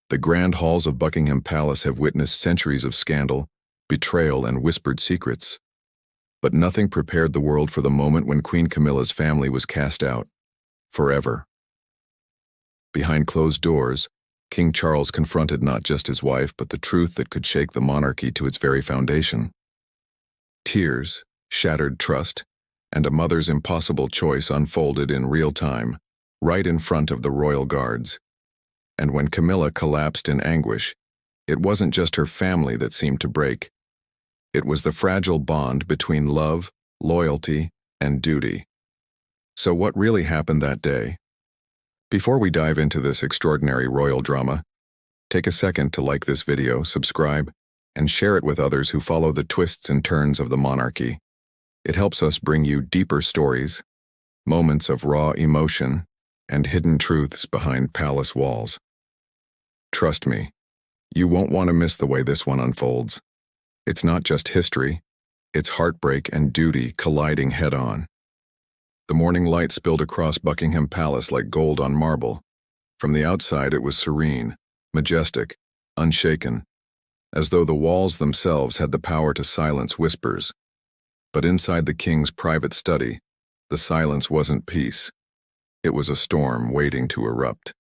The grand halls of Buckingham Palace have witnessed centuries of scandal, betrayal, and whispered secrets. But nothing prepared the world for the moment when Queen Camilla's family was cast out, forever. Behind closed doors, King Charles confronted not just his wife but the truth that could shake the monarchy to its very foundation. Tears, shattered trust, and a mother's impossible choice unfolded in real time, right in front of the royal guards. And when Camilla collapsed in anguish, it wasn't just her family that seemed to break. It was the fragile bond between love, loyalty, and duty. So what really happened that day? Before we dive into this extraordinary royal drama, take a second to like this video, subscribe, and share it with others who follow the twists and turns of the monarchy. It helps us bring you deeper stories, moments of raw emotion, and hidden truths behind palace walls. Trust me, you won't want to miss the way this one unfolds. It's not just history, it's heartbreak and duty colliding head-on. The morning light spilled across Buckingham Palace like gold on marble. From the outside it was serene, majestic, unshaken, as though the walls themselves had the power to silence whispers. But inside the king's private study, the silence wasn't peace. It was a storm waiting to erupt.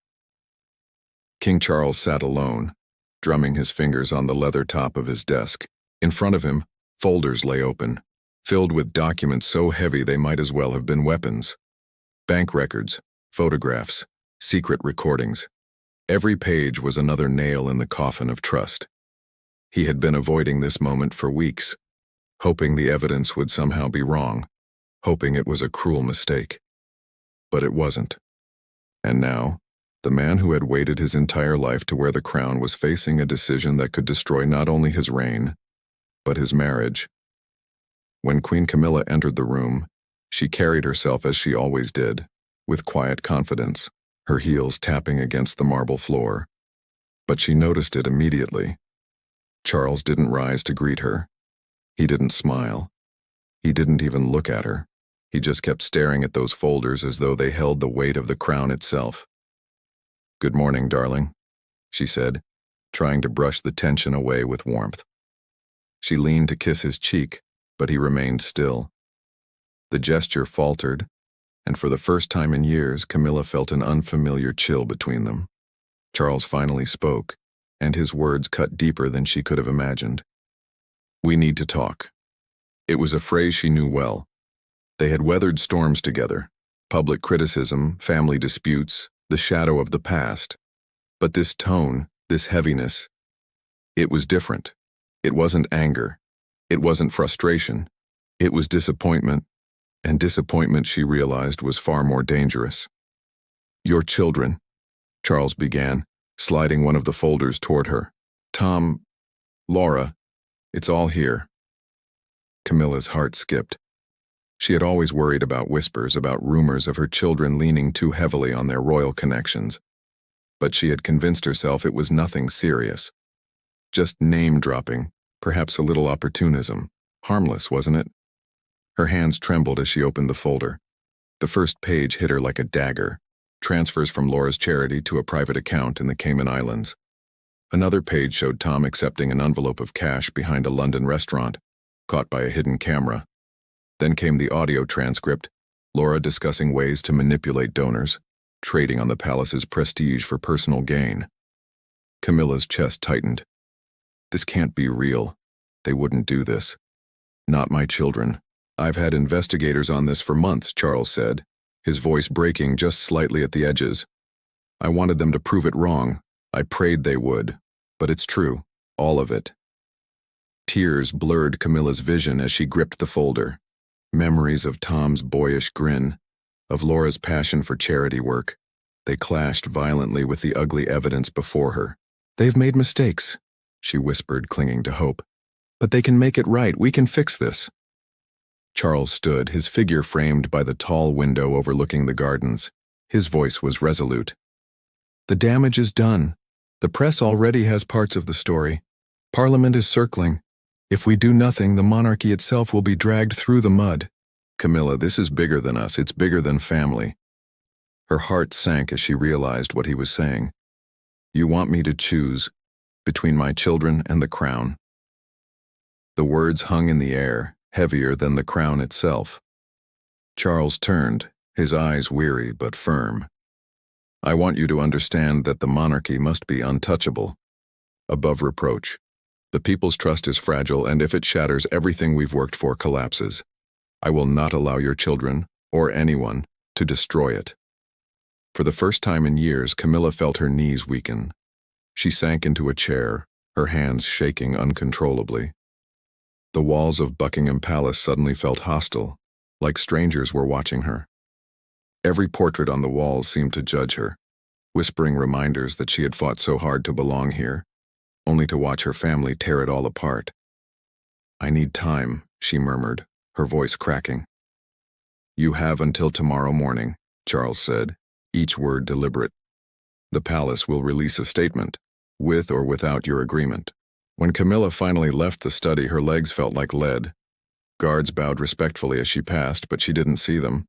King Charles sat alone, drumming his fingers on the leather top of his desk. In front of him, folders lay open, filled with documents so heavy they might as well have been weapons. Bank records, photographs, secret recordings. Every page was another nail in the coffin of trust. He had been avoiding this moment for weeks, hoping the evidence would somehow be wrong, hoping it was a cruel mistake. But it wasn't. And now, the man who had waited his entire life to wear the crown was facing a decision that could destroy not only his reign, but his marriage. When Queen Camilla entered the room, she carried herself as she always did, with quiet confidence, her heels tapping against the marble floor. But she noticed it immediately. Charles didn't rise to greet her. He didn't smile. He didn't even look at her. He just kept staring at those folders as though they held the weight of the crown itself. "Good morning, darling," she said, trying to brush the tension away with warmth. She leaned to kiss his cheek, but he remained still. The gesture faltered, and for the first time in years, Camilla felt an unfamiliar chill between them. Charles finally spoke, and his words cut deeper than she could have imagined. "We need to talk." It was a phrase she knew well. They had weathered storms together, public criticism, family disputes, the shadow of the past. But this tone, this heaviness, it was different. It wasn't anger. It wasn't frustration. It was disappointment, and disappointment, she realized, was far more dangerous. "Your children," Charles began, sliding one of the folders toward her. "Tom, Laura, it's all here." Camilla's heart skipped. She had always worried about whispers, about rumors of her children leaning too heavily on their royal connections. But she had convinced herself it was nothing serious. Just name-dropping, perhaps a little opportunism. Harmless, wasn't it? Her hands trembled as she opened the folder. The first page hit her like a dagger. Transfers from Laura's charity to a private account in the Cayman Islands. Another page showed Tom accepting an envelope of cash behind a London restaurant, caught by a hidden camera. Then came the audio transcript, Laura discussing ways to manipulate donors, trading on the palace's prestige for personal gain. Camilla's chest tightened. This can't be real. They wouldn't do this. "Not my children. I've had investigators on this for months," Charles said, his voice breaking just slightly at the edges. "I wanted them to prove it wrong. I prayed they would. But it's true. All of it." Tears blurred Camilla's vision as she gripped the folder. Memories of Tom's boyish grin, of Laura's passion for charity work. They clashed violently with the ugly evidence before her. "They've made mistakes," she whispered, clinging to hope. "But they can make it right. We can fix this." Charles stood, his figure framed by the tall window overlooking the gardens. His voice was resolute. "The damage is done. The press already has parts of the story. Parliament is circling. If we do nothing, the monarchy itself will be dragged through the mud." "Camilla, this is bigger than us. It's bigger than family." Her heart sank as she realized what he was saying. You want me to choose between my children and the crown." The words hung in the air, heavier than the crown itself. Charles turned, his eyes weary but firm. "I want you to understand that the monarchy must be untouchable, above reproach. The people's trust is fragile, and if it shatters, everything we've worked for collapses. I will not allow your children, or anyone, to destroy it." For the first time in years, Camilla felt her knees weaken. She sank into a chair, her hands shaking uncontrollably. The walls of Buckingham Palace suddenly felt hostile, like strangers were watching her. Every portrait on the walls seemed to judge her, whispering reminders that she had fought so hard to belong here, only to watch her family tear it all apart. "I need time," she murmured, her voice cracking. "You have until tomorrow morning," Charles said, each word deliberate. "The palace will release a statement, with or without your agreement." When Camilla finally left the study, her legs felt like lead. Guards bowed respectfully as she passed, but she didn't see them.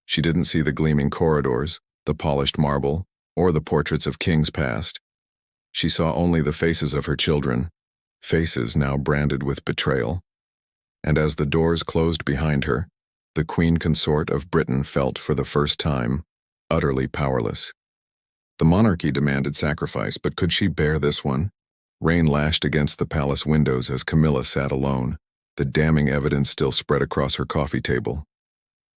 She didn't see the gleaming corridors, the polished marble, or the portraits of kings past. She saw only the faces of her children, faces now branded with betrayal. And as the doors closed behind her, the Queen Consort of Britain felt for the first time utterly powerless. The monarchy demanded sacrifice, but could she bear this one? Rain lashed against the palace windows as Camilla sat alone. The damning evidence still spread across her coffee table.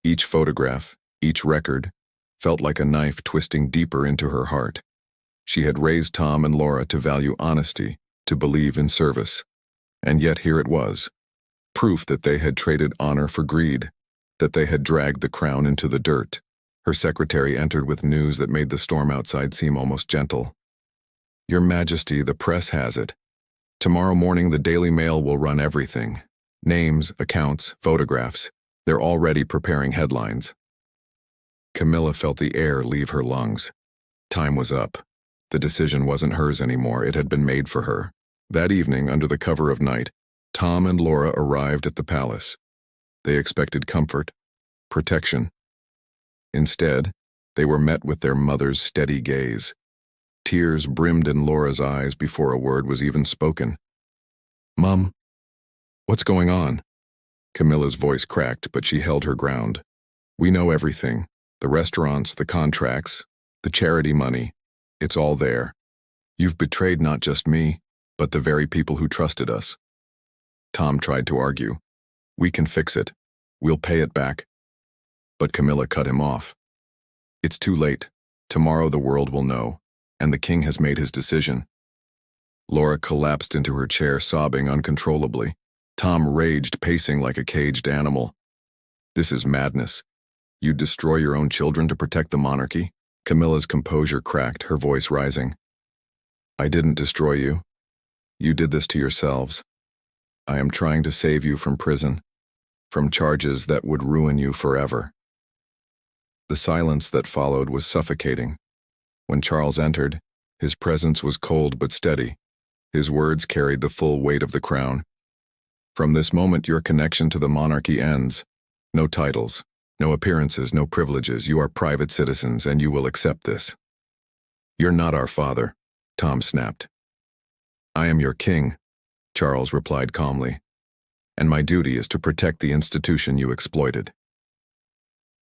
Each photograph, each record, felt like a knife twisting deeper into her heart. She had raised Tom and Laura to value honesty, to believe in service. And yet here it was, proof that they had traded honor for greed, that they had dragged the crown into the dirt. Her secretary entered with news that made the storm outside seem almost gentle. "Your Majesty, the press has it. Tomorrow morning the Daily Mail will run everything. Names, accounts, photographs. They're already preparing headlines." Camilla felt the air leave her lungs. Time was up. The decision wasn't hers anymore, it had been made for her. That evening, under the cover of night, Tom and Laura arrived at the palace. They expected comfort, protection. Instead, they were met with their mother's steady gaze. Tears brimmed in Laura's eyes before a word was even spoken. "Mum, what's going on?" Camilla's voice cracked, but she held her ground. "We know everything. The restaurants, the contracts, the charity money. It's all there. You've betrayed not just me, but the very people who trusted us." Tom tried to argue. "We can fix it. We'll pay it back." But Camilla cut him off. "It's too late. Tomorrow the world will know, and the king has made his decision." Laura collapsed into her chair, sobbing uncontrollably. Tom raged, pacing like a caged animal. "This is madness. You'd destroy your own children to protect the monarchy?" Camilla's composure cracked, her voice rising. "I didn't destroy you. You did this to yourselves. I am trying to save you from prison, from charges that would ruin you forever." The silence that followed was suffocating. When Charles entered, his presence was cold but steady. His words carried the full weight of the crown. "From this moment, your connection to the monarchy ends. No titles, no appearances, no privileges. You are private citizens, and you will accept this." "You're not our father," Tom snapped. "I am your king," Charles replied calmly. "And my duty is to protect the institution you exploited."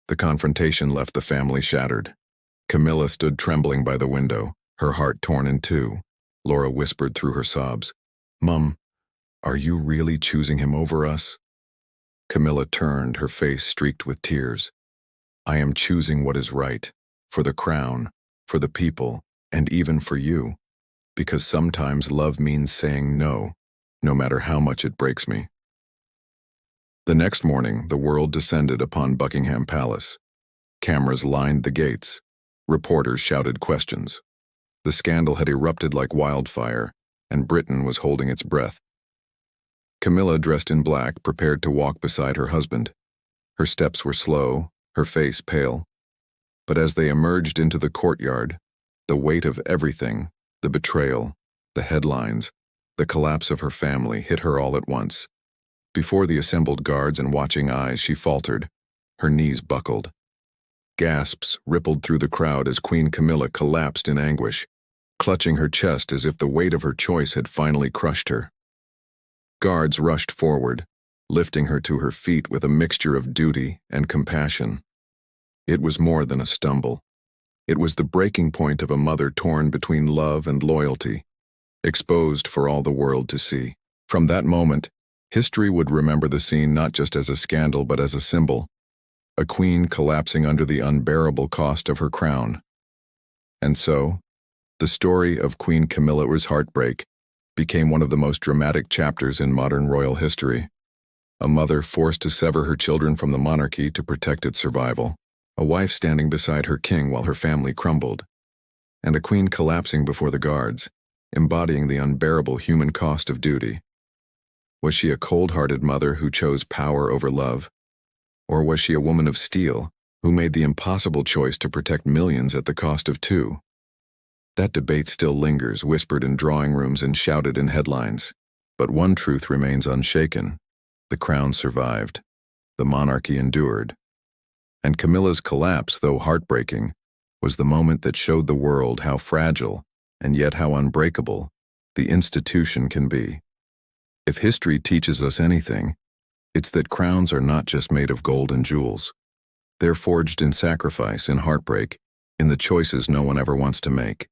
The confrontation left the family shattered. Camilla stood trembling by the window, her heart torn in two. Laura whispered through her sobs, "Mum, are you really choosing him over us?" Camilla turned, her face streaked with tears. "I am choosing what is right, for the crown, for the people, and even for you. Because sometimes love means saying no, no matter how much it breaks me." The next morning, the world descended upon Buckingham Palace. Cameras lined the gates. Reporters shouted questions. The scandal had erupted like wildfire, and Britain was holding its breath. Camilla, dressed in black, prepared to walk beside her husband. Her steps were slow, her face pale. But as they emerged into the courtyard, the weight of everything, the betrayal, the headlines, the collapse of her family hit her all at once. Before the assembled guards and watching eyes, she faltered. Her knees buckled. Gasps rippled through the crowd as Queen Camilla collapsed in anguish. clutching her chest as if the weight of her choice had finally crushed her. Guards rushed forward, lifting her to her feet with a mixture of duty and compassion. It was more than a stumble. It was the breaking point of a mother torn between love and loyalty, exposed for all the world to see. From that moment, history would remember the scene not just as a scandal but as a symbol, a queen collapsing under the unbearable cost of her crown. And so, the story of Queen Camilla's heartbreak became one of the most dramatic chapters in modern royal history. A mother forced to sever her children from the monarchy to protect its survival, a wife standing beside her king while her family crumbled, and a queen collapsing before the guards, embodying the unbearable human cost of duty. Was she a cold-hearted mother who chose power over love? Or was she a woman of steel who made the impossible choice to protect millions at the cost of two? That debate still lingers, whispered in drawing rooms and shouted in headlines. But one truth remains unshaken. The crown survived. The monarchy endured. And Camilla's collapse, though heartbreaking, was the moment that showed the world how fragile, and yet how unbreakable, the institution can be. If history teaches us anything, it's that crowns are not just made of gold and jewels. They're forged in sacrifice, in heartbreak, in the choices no one ever wants to make.